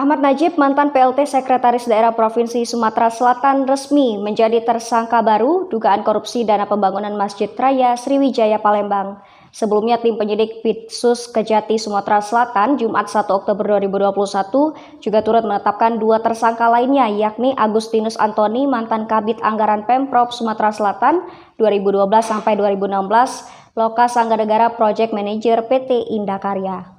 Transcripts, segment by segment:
Ahmad Najib, mantan PLT Sekretaris Daerah Provinsi Sumatera Selatan, resmi menjadi tersangka baru dugaan korupsi dana pembangunan Masjid Raya Sriwijaya Palembang. Sebelumnya, tim penyidik Pitsus Kejati Sumatera Selatan Jumat 1 Oktober 2021 juga turut menetapkan dua tersangka lainnya, yakni Agustinus Antoni, mantan Kabid Anggaran Pemprov Sumatera Selatan 2012 sampai 2016, Lokas Angganegara Project Manager PT Indakarya.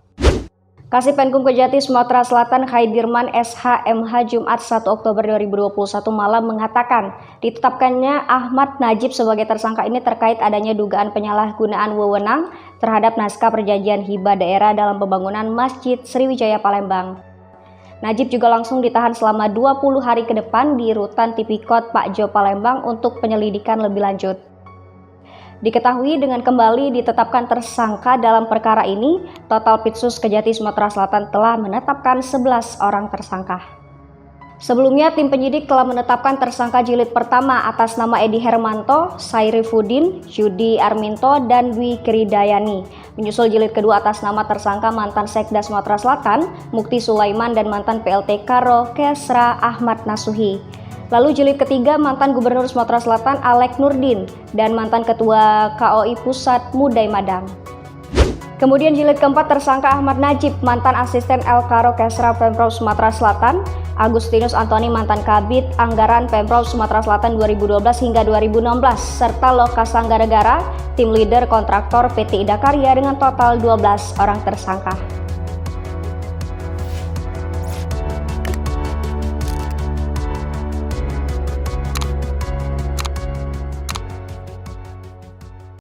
Kasih-Penkum Kejati Sumatera Selatan Khaidirman SH.MH Jumat 1 Oktober 2021 malam mengatakan ditetapkannya Ahmad Najib sebagai tersangka ini terkait adanya dugaan penyalahgunaan wewenang terhadap naskah perjanjian hibah daerah dalam pembangunan Masjid Sriwijaya Palembang. Najib juga langsung ditahan selama 20 hari ke depan di Rutan Tipikot Pak Jo Palembang untuk penyelidikan lebih lanjut. Diketahui dengan kembali ditetapkan tersangka dalam perkara ini, total Pitsus Kejati Sumatera Selatan telah menetapkan 11 orang tersangka. Sebelumnya, tim penyidik telah menetapkan tersangka jilid pertama atas nama Edi Hermanto, Sairifudin, Yudi Arminto, dan Dwi Kridayani. Menyusul jilid kedua atas nama tersangka mantan Sekda Sumatera Selatan, Mukti Sulaiman, dan mantan PLT Karo Kesra Ahmad Nasuhi. Lalu jilid ketiga mantan Gubernur Sumatera Selatan Alek Nurdin dan mantan Ketua KOI Pusat Mudai Madang. Kemudian jilid keempat tersangka Ahmad Najib, mantan Asisten El Karo Kesra Pemprov Sumatera Selatan, Agustinus Antoni, mantan Kabid Anggaran Pemprov Sumatera Selatan 2012 hingga 2016, serta Lokas Angganegara, tim leader kontraktor PT Indakarya dengan total 12 orang tersangka.